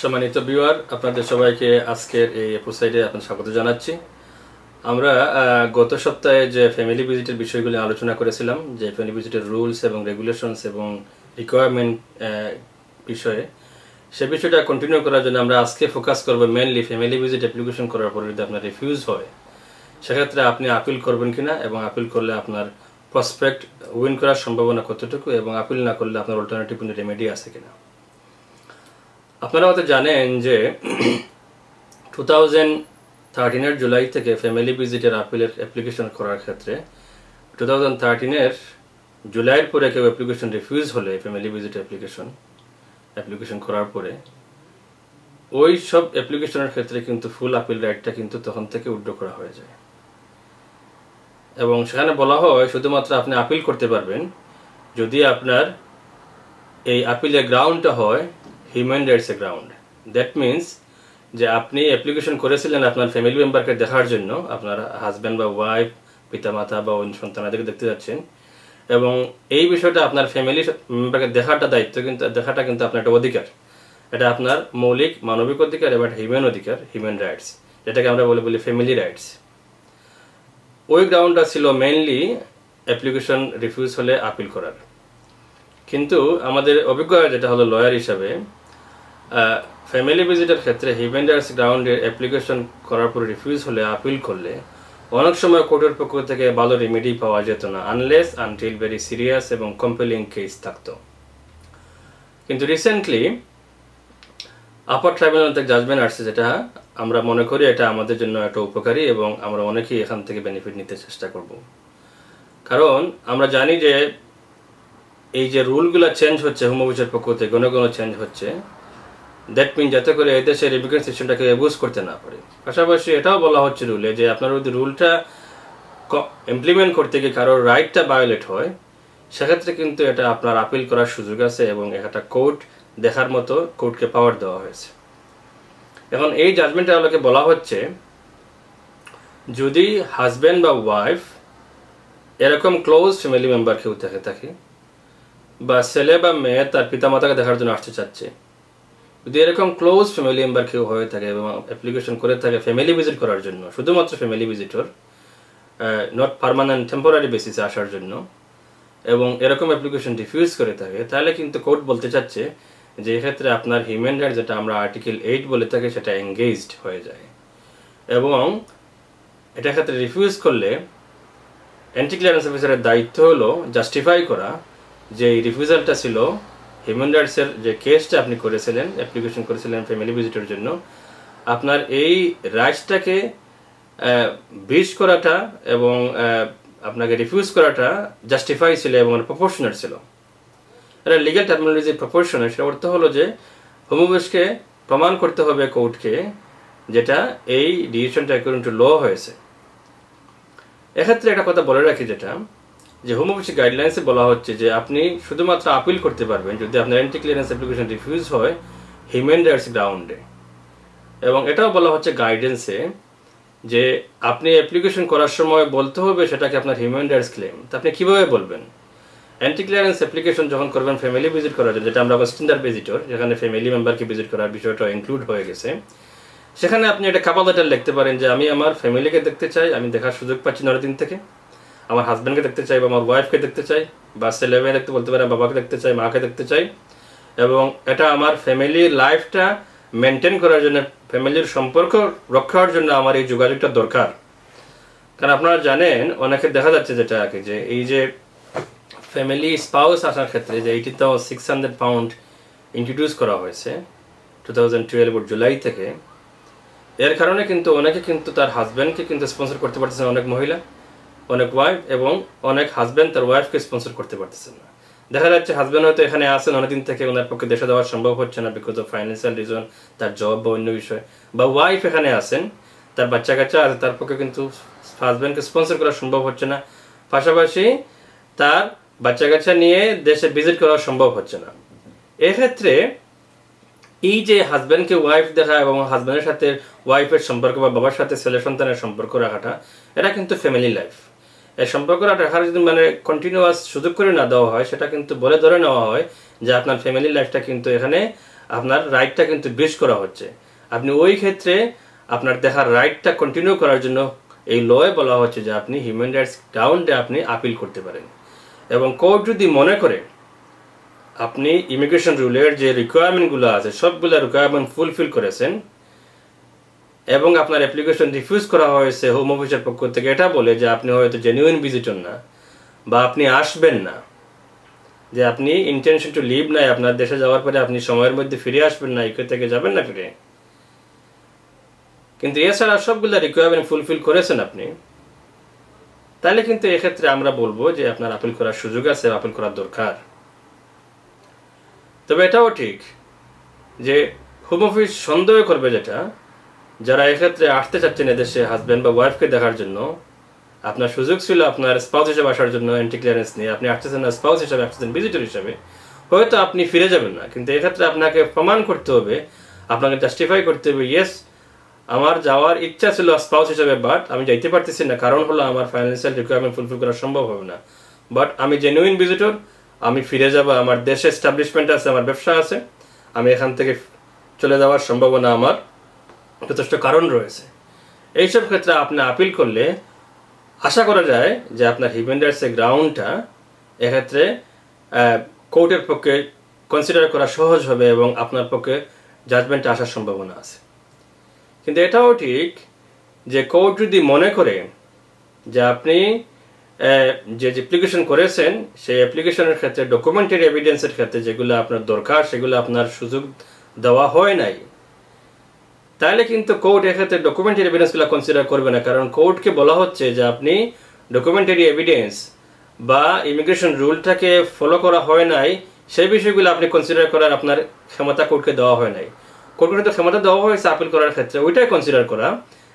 সম্মানিত ভিউয়ার, আপনাদের সবাইকে আজকের এই এপিসোডে আপনাদের স্বাগত জানাচ্ছি। আমরা গত সপ্তাহে যে ফ্যামিলি ভিজিটের বিষয়গুলি আলোচনা করেছিলাম, যে ফ্যামিলি ভিজিটের রুলস এবং রেগুলেশনস এবং রিকোয়ারমেন্ট বিষয়ে, সে বিষয়টা কন্টিনিউ করার জন্য আমরা আজকে ফোকাস করব মেনলি ফ্যামিলি ভিজিট অ্যাপ্লিকেশন করার পরে যদি আপনার রিফিউজ হয় সেক্ষেত্রে আপনি আপিল করবেন কিনা এবং আপিল করলে আপনার প্রসপেক্ট উইন করার সম্ভাবনা কতটুকু এবং আপিল না করলে আপনার অল্টারনেটিভ কোনো রেমেডি আছে কিনা। আপনারা হয়তো জানেন যে 2013 জুলাই থেকে ফ্যামিলি ভিজিটের আপিলের অ্যাপ্লিকেশন করার ক্ষেত্রে 2013 জুলাইয়ের পরে কেউ অ্যাপ্লিকেশন রিফিউজ হলে ফ্যামিলি ভিজিট অ্যাপ্লিকেশন করার পরে ওই সব অ্যাপ্লিকেশনের ক্ষেত্রে কিন্তু ফুল আপিল রাইটটা কিন্তু তখন থেকে উইথড্র করা হয়ে যায় এবং সেখানে বলা হয় শুধুমাত্র আপনি আপিল করতে পারবেন যদি আপনার এই আপিলের গ্রাউন্ডটা হয় হিউম্যান রাইটসের গ্রাউন্ড। দ্যাট মিনস যে আপনি অ্যাপ্লিকেশন করেছিলেন আপনার ফ্যামিলি মেম্বারকে দেখার জন্য, আপনার হাজব্যান্ড বা ওয়াইফ, পিতামাতা বা অন্য সন্তানাদেরকে দেখতে যাচ্ছেন এবং এই বিষয়টা আপনার ফ্যামিলি মেম্বারকে দেখাটা কিন্তু আপনার একটা অধিকার, এটা আপনার মৌলিক মানবিক অধিকার এবং হিউম্যান অধিকার, হিউম্যান রাইটস, যেটাকে আমরা বলি ফ্যামিলি রাইটস। ওই গ্রাউন্ডটা ছিল মেইনলি অ্যাপ্লিকেশন রিফিউজ হলে আপিল করার। কিন্তু আমাদের অভিজ্ঞতা যেটা হলো লয়ার হিসাবে, ফ্যামিলি ভিজিটের ক্ষেত্রে হিউম্যান রাইটস গ্রাউন্ডে অ্যাপ্লিকেশন করার পর রিফিউজ হলে আপিল করলে অনেক সময় কোর্টের পক্ষ থেকে ভালো রেমেডি পাওয়া যেত না আনলেস আনটিল ভেরি সিরিয়াস এবং কম্পেলিং কেস থাকতো। কিন্তু রিসেন্টলি আপার ট্রাইব্যুনাল থেকে জাজমেন্ট আসছে, যেটা আমরা মনে করি এটা আমাদের জন্য একটা উপকারী এবং আমরা অনেকেই এখান থেকে বেনিফিট নিতে চেষ্টা করব। কারণ আমরা জানি যে এই যে রুলগুলো চেঞ্জ হচ্ছে হোম অফিসের পক্ষ থেকে ঘন ঘন চেঞ্জ হচ্ছে, দ্যাট মিন যাতে করে এই দেশের ইমিগ্রেশন সিস্টেমটাকে অ্যাবিউজ করতে না পারে। পাশাপাশি এটাও বলা হচ্ছে রুলে যে আপনার যদি রুলটা ইমপ্লিমেন্ট করতে গিয়ে কারোর রাইটটা ভায়োলেট হয় সেক্ষেত্রে কিন্তু এটা আপনার আপিল করার সুযোগ আছে এবং একটা কোর্ট দেখার মতো কোর্টকে পাওয়ার দেওয়া হয়েছে। এখন এই জাজমেন্টের আলোকে বলা হচ্ছে যদি হাজব্যান্ড বা ওয়াইফ এরকম ক্লোজ ফ্যামিলি মেম্বার কেউ থাকে বা ছেলে বা মেয়ে তার পিতামাতাকে দেখার জন্য আসতে চাচ্ছে, যদি এরকম ক্লোজ ফ্যামিলি মেম্বার কেউ হয়ে থাকে এবং অ্যাপ্লিকেশন করে থাকে ফ্যামিলি ভিজিট করার জন্য, শুধুমাত্র family visitor, not permanent temporary বেসিসে আসার জন্য, এবং এরকম অ্যাপ্লিকেশন রিফিউজ করে থাকে, তাহলে কিন্তু কোর্ট বলতে চাচ্ছে যে এক্ষেত্রে আপনার হিউম্যান রাইট যেটা আমরা আর্টিকেল 8 বলে থাকি সেটা এঙ্গেজড হয়ে যায় এবং এটা ক্ষেত্রে রিফিউজ করলে অ্যান্টি ক্লিয়ারেন্স অফিসারের দায়িত্ব হলো জাস্টিফাই করা যে এই রিফিউজালটা ছিল হিউম্যান রাইটসের যে কেসটা আপনি করেছিলেন, অ্যাপ্লিকেশন করেছিলেন ফ্যামিলি ভিজিটের জন্য, আপনার এই রাইটসটাকে ব্রিচ করাটা এবং আপনাকে রিফিউজ করাটা জাস্টিফাই ছিল এবং প্রপোর্শনাল ছিল। এটা লিগ্যাল টার্মিনোলজি প্রপোর্শনাল, সেটা অর্থ হলো যে হোম অফিসকে প্রমাণ করতে হবে কোর্টকে যেটা এই ডিসিশনটা অ্যাকর্ডিং টু ল হয়েছে। এক্ষেত্রে একটা কথা বলে রাখি, যেটা যে হোম অফিস গাইডলাইন্সে বলা হচ্ছে যে আপনি শুধুমাত্র আপিল করতে পারবেন যদি আপনার অ্যান্টি ক্লিয়ারেন্স অ্যাপ্লিকেশন রিফিউজ হয় হিউম্যান রাইটস গ্রাউন্ডে, এবং এটাও বলা হচ্ছে গাইডেন্সে যে আপনি অ্যাপ্লিকেশন করার সময় বলতে হবে সেটাকে আপনার হিউম্যান রাইটস ক্লেম। তা আপনি কীভাবে বলবেন? অ্যান্টি ক্লিয়ারেন্স অ্যাপ্লিকেশন যখন করবেন ফ্যামিলি ভিজিট করার জন্য, যেটা আমরা স্ট্যান্ডার্ড ভিজিটর, যেখানে ফ্যামিলি মেম্বারকে ভিজিট করার বিষয়টা ইনক্লুড হয়ে গেছে, সেখানে আপনি একটা কাপল লেটার লিখতে পারেন যে আমি আমার ফ্যামিলিকে দেখতে চাই, আমি দেখার সুযোগ পাচ্ছি 9 দিন থেকে, আমার হাজব্যান্ডকে দেখতে চাই বা আমার ওয়াইফকে দেখতে চাই, বা ছেলে মেয়ে দেখতে বলতে পারে বাবাকে দেখতে চাই, মাকে দেখতে চাই, এবং এটা আমার ফ্যামিলির লাইফটা মেনটেন করার জন্য, ফ্যামিলির সম্পর্ক রক্ষার জন্য আমার এই যোগাযোগটা দরকার। কারণ আপনারা জানেন অনেকে দেখা যাচ্ছে যেটা যে এই যে ফ্যামিলি স্পাউস আসার ক্ষেত্রে যে 80,600 পাউন্ড ইন্ট্রোডিউস করা হয়েছে 2012 জুলাই থেকে, এর কারণে কিন্তু অনেকে কিন্তু তার হাজব্যান্ডকে কিন্তু স্পন্সর করতে পারতেছেন, অনেক মহিলা, অনেক ওয়াইফ, এবং অনেক হাজব্যান্ড তার ওয়াইফকে স্পন্সর করতে পারতেছেন না। দেখা যাচ্ছে হাজব্যান্ড হয়তো এখানে আসেন অনেকদিন থেকে, ওনার পক্ষে দেশে দেওয়া সম্ভব হচ্ছে না বিকজ অফ ফাইন্যান্সিয়াল রিজন, তার জব বা অন্য বিষয়, বা ওয়াইফ এখানে আসেন, তার বাচ্চা কাচ্চা আছে, তার পক্ষে কিন্তু হাজব্যান্ডকে স্পন্সর করা সম্ভব হচ্ছে না, পাশাপাশি তার বাচ্চা কাচ্চা নিয়ে দেশে ভিজিট করা সম্ভব হচ্ছে না। এক্ষেত্রে এই যে হাজব্যান্ডকে ওয়াইফ দেখা এবং হাজব্যান্ডের সাথে ওয়াইফের সম্পর্ক বা বাবার সাথে ছেলে সন্তানের সম্পর্ক রাখাটা, এটা কিন্তু ফ্যামিলি লাইফ। এই সম্পর্কটা রাখার যদি কন্টিনিউয়াস সুযোগ করে না দেওয়া হয়, সেটা কিন্তু বলে ধরে নেওয়া হয় যে আপনার ফ্যামিলি লাইফটা কিন্তু এখানে আপনার রাইটটা কিন্তু ব্রিজ করা হচ্ছে। আপনি ওই ক্ষেত্রে আপনার দেখার রাইটটা কন্টিনিউ করার জন্য এই লয়ে বলা হচ্ছে যে আপনি হিউম্যান রাইটস গ্রাউন্ডে আপনি আপিল করতে পারেন। এবং কোর্ট যদি মনে করে আপনি ইমিগ্রেশন রুলের যে রিকোয়ারমেন্টগুলো আছে সবগুলো রিকোয়ারমেন্ট ফুলফিল করেছেন এবং আপনার অ্যাপ্লিকেশন রিফিউজ করা হয়েছে হোম অফিসের পক্ষ থেকে এটা বলে যে আপনি হয়তো জেনুইন ভিজিটর না বা আপনি আসবেন না, যে আপনি ইন্টেনশন টু লিভ নাই, আপনার দেশে যাওয়ার পরে আপনি সময়ের মধ্যে ফিরে আসবেন না, ইউকে থেকে যাবেন না ফিরে, কিন্তু এছাড়া সবগুলো রিকোয়ারমেন্ট ফুলফিল করেছেন আপনি, তাহলে কিন্তু এক্ষেত্রে আমরা বলবো যে আপনার আপিল করার সুযোগ আছে, আপিল করার দরকার। তবে এটাও ঠিক যে হোম অফিস সন্দেহ করবে যেটা, যারা এক্ষেত্রে আসতে চাচ্ছেন এদেশে হাজব্যান্ড বা ওয়াইফকে দেখার জন্য, আপনার সুযোগ ছিল আপনার স্পাউস হিসেবে আসার জন্য এন্ট্রি ক্লিয়ারেন্স নিয়ে, আপনি আসতেছেন না স্পাউস হিসেবে, আসতেছেন ভিজিটর হিসেবে, হয়তো আপনি ফিরে যাবেন না, কিন্তু এক্ষেত্রে আপনাকে প্রমাণ করতে হবে, আপনাকে জাস্টিফাই করতে হবে ইয়েস আমার যাওয়ার ইচ্ছা ছিল স্পাউস হিসেবে, বাট আমি যাইতে পারতেছি না, কারণ হলো আমার ফাইন্যান্সিয়াল রিকোয়ারমেন্ট ফুলফিল করা সম্ভব হবে না, বাট আমি জেনুইন ভিজিটর, আমি ফিরে যাব, আমার দেশে এস্টাবলিশমেন্ট আছে, আমার ব্যবসা আছে, আমি এখান থেকে চলে যাওয়ার সম্ভাবনা আমার যথেষ্ট কারণ রয়েছে। এইসব ক্ষেত্রে আপনি আপিল করলে আশা করা যায় যে আপনার হিউম্যান রাইটসের গ্রাউন্ডটা এক্ষেত্রে কোর্টের পক্ষে কনসিডার করা সহজ হবে এবং আপনার পক্ষে জাজমেন্টে আসার সম্ভাবনা আছে। কিন্তু এটাও ঠিক যে কোর্ট যদি মনে করে যে আপনি যে অ্যাপ্লিকেশন করেছেন সেই অ্যাপ্লিকেশনের ক্ষেত্রে ডকুমেন্টারি এভিডেন্সের ক্ষেত্রে যেগুলো আপনার দরকার সেগুলো আপনার সুযোগ দেওয়া হয় নাই, তাহলে কিন্তু কোর্ট এক্ষেত্রে ডকুমেন্টারি এভিডেন্সগুলো কনসিডার করবে না, কারণ কোর্টকে বলা হচ্ছে যে আপনি ডকুমেন্টারি এভিডেন্স বা ইমিগ্রেশন রুলটাকে ফলো করা হয় নাই সেই বিষয়গুলো আপনি কনসিডার করার আপনার ক্ষমতা কোর্টকে দেওয়া হয় নাই। কোর্টকে কিন্তু ক্ষমতা দেওয়া হয়েছে আপিল করার ক্ষেত্রে ওইটাই কনসিডার করা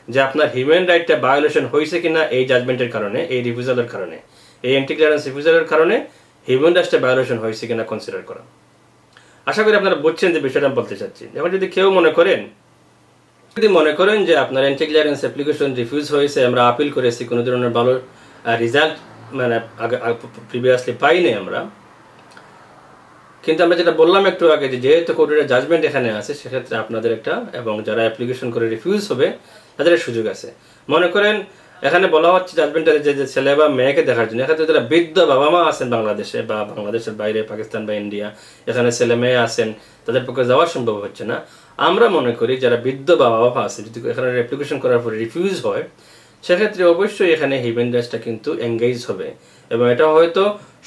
যে আপনার হিউম্যান রাইটটা ভায়োলেশন হয়েছে কিনা এই জাজমেন্টের কারণে, এই রিফিউজালের কারণে, এই এন্ট্রি ক্লিয়ারেন্স রিফিউজালের কারণে হিউম্যান রাইটসটা ভায়োলেশন হয়েছে কিনা কনসিডার করা। আশা করি আপনারা বুঝছেন যে বিষয়টা আমি বলতে চাচ্ছি। এখন যদি কেউ মনে করেন যে আপনার এন্ট্রি ক্লিয়ারেন্স অ্যাপ্লিকেশন রিফিউজ হয়েছে, আমরা আপিল করেছি, কোনো ধরনের ভালো রেজাল্ট মানে প্রিভিয়াসলি পাইনি আমরা, কিন্তু আমরা যেটা বললাম একটু আগে যে যেহেতু কোর্টের জাজমেন্ট এখানে আছে সেক্ষেত্রে আপনাদের একটা, এবং যারা অ্যাপ্লিকেশন করে রিফিউজ হবে তাদের সুযোগ আছে। মনে করেন এখানে বলা হচ্ছে জাজমেন্টের যে ছেলে বা মেয়েকে দেখার জন্য, এক্ষেত্রে যারা বৃদ্ধ বাবা মা আছেন বাংলাদেশে বা বাংলাদেশের বাইরে পাকিস্তান বা ইন্ডিয়া, এখানে ছেলে মেয়ে আছেন, তাদের পক্ষে যাওয়া সম্ভব হচ্ছে না। আমরা মনে করি যারা বৃদ্ধ বাবা মা আছে যদি এখানে অ্যাপ্লিকেশন করার পরে রিফিউজ হয় সেক্ষেত্রে অবশ্যই এখানে হিউম্যান রাইটসটা কিন্তু এঙ্গেজ হবে এবং এটা হয়তো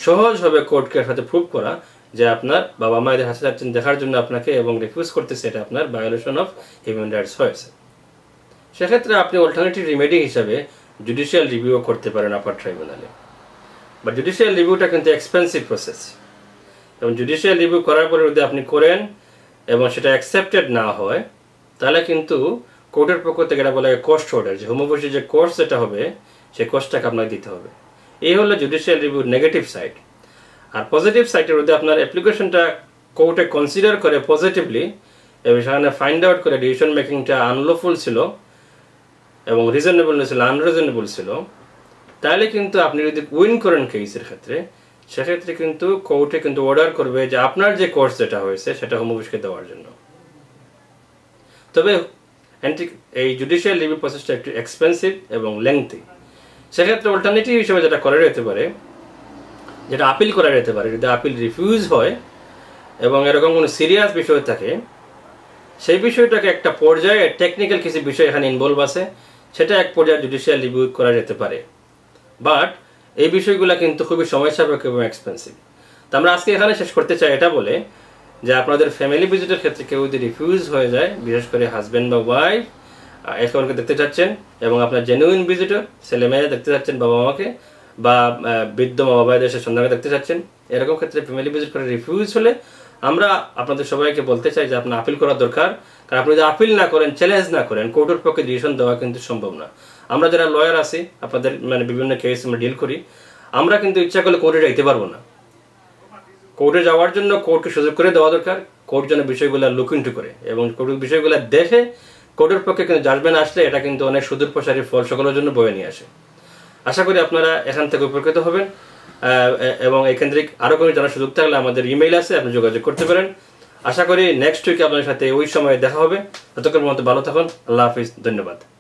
সহজ হবে কোর্টকে সাথে প্রুভ করা যে আপনার বাবা মা এদের হাতে যাচ্ছেন দেখার জন্য আপনাকে এবং রিফিউজ করতেছে, এটা আপনার ভায়োলেশন অফ হিউম্যান রাইটস হয়েছে। সেক্ষেত্রে আপনি অল্টারনেটিভ রিমেডি হিসাবে জুডিশিয়াল রিভিউ করতে পারেন আপার ট্রাইব্যুনালে, বাট জুডিশিয়াল রিভিউটা কিন্তু এক্সপেন্সিভ প্রসেস এবং জুডিশিয়াল রিভিউ করার পরে যদি আপনি করেন এবং সেটা অ্যাকসেপ্টেড না হয় তাহলে কিন্তু কোর্টের পক্ষ থেকে এটা বলা হয় কস্ট অর্ডার, যে হোম অফিসে যে কোর্স যেটা হবে সেই কোর্সটাকে আপনাকে দিতে হবে। এই হলো জুডিশিয়াল রিভিউর নেগেটিভ সাইড। আর পজিটিভ সাইডের মধ্যে আপনার অ্যাপ্লিকেশনটা কোর্টে কনসিডার করে পজিটিভলি এবং সেখানে ফাইন্ড আউট করে ডিসিশন মেকিংটা আনলফুল ছিল এবং রিজনেবল ছিল, আনরিজনেবল ছিল, তাহলে কিন্তু আপনি যদি উইন করেন কেসের ক্ষেত্রে সেক্ষেত্রে কিন্তু কোর্টে কিন্তু অর্ডার করবে যে আপনার যে কোর্স যেটা হয়েছে সেটা হোম অফিসকে দেওয়ার জন্য। তবে এই জুডিশিয়াল রিভিউ প্রসেসটা একটু এক্সপেন্সিভ এবং লেংথি। সেক্ষেত্রে অল্টারনেটিভ হিসেবে যেটা করা যেতে পারে, যেটা আপিল করা যেতে পারে, যদি আপিল রিফিউজ হয় এবং এরকম কোনো সিরিয়াস বিষয় থাকে সেই বিষয়টাকে একটা পর্যায়ে টেকনিক্যাল কিছু বিষয় এখানে ইনভলভ আছে, সেটা এক পর্যায়ে জুডিশিয়াল রিভিউ করা যেতে পারে, বাট এই বিষয়গুলো কিন্তু খুবই সময় সাপেক্ষ এবং এক্সপেন্সিভ। তো আমরা আজকে এখানে শেষ করতে চাই এটা বলে যে আপনাদের ফ্যামিলি ভিজিটের ক্ষেত্রে কেউ যদি রিফিউজ হয়ে যায়, বিশেষ করে হাজব্যান্ড বা ওয়াইফ একে দেখতে চাচ্ছেন এবং আপনার জেনুইন ভিজিটর ছেলে মেয়ে দেখতে চাচ্ছেন বাবা মাকে বা বৃদ্ধ মা বাবা দেশের সন্তানকে দেখতে চাচ্ছেন, এরকম ক্ষেত্রে ফ্যামিলি ভিজিট করে রিফিউজ হলে আমরা আপনাদের সবাইকে বলতে চাই যে আপনার আপিল করা দরকার। কারণ আপনি যদি আপিল না করেন, চ্যালেঞ্জ না করেন, কোর্টের পক্ষে ডিসিশন দেওয়া কিন্তু সম্ভব না। আমরা যারা লয়ার আছি আপনাদের মানে বিভিন্ন কেস আমরা ডিল করি, আমরা কিন্তু ইচ্ছা করলে কোর্টে যাইতে পারবো না। কোর্টে যাওয়ার জন্য কোর্টকে সুযোগ করে দেওয়া দরকার, কোর্ট যেন বিষয়গুলো লুক ইন্টু করে এবং কোর্টের বিষয়গুলো দেখে কোর্টের পক্ষে কিন্তু জাজমেন্ট আসলে এটা কিন্তু অনেক সুদূর প্রসারী ফল সকলের জন্য বয়ে নিয়ে আসে। আশা করি আপনারা এখান থেকে উপকৃত হবেন এবং এখান থেকে আরও কোনো জানার সুযোগ থাকলে আমাদের ইমেইল আছে, আপনি যোগাযোগ করতে পারেন। আশা করি নেক্সট উইকে আপনাদের সাথে ওই সময় দেখা হবে। ততক্ষণ পর্যন্ত ভালো থাকুন। আল্লাহ হাফিজ, ধন্যবাদ।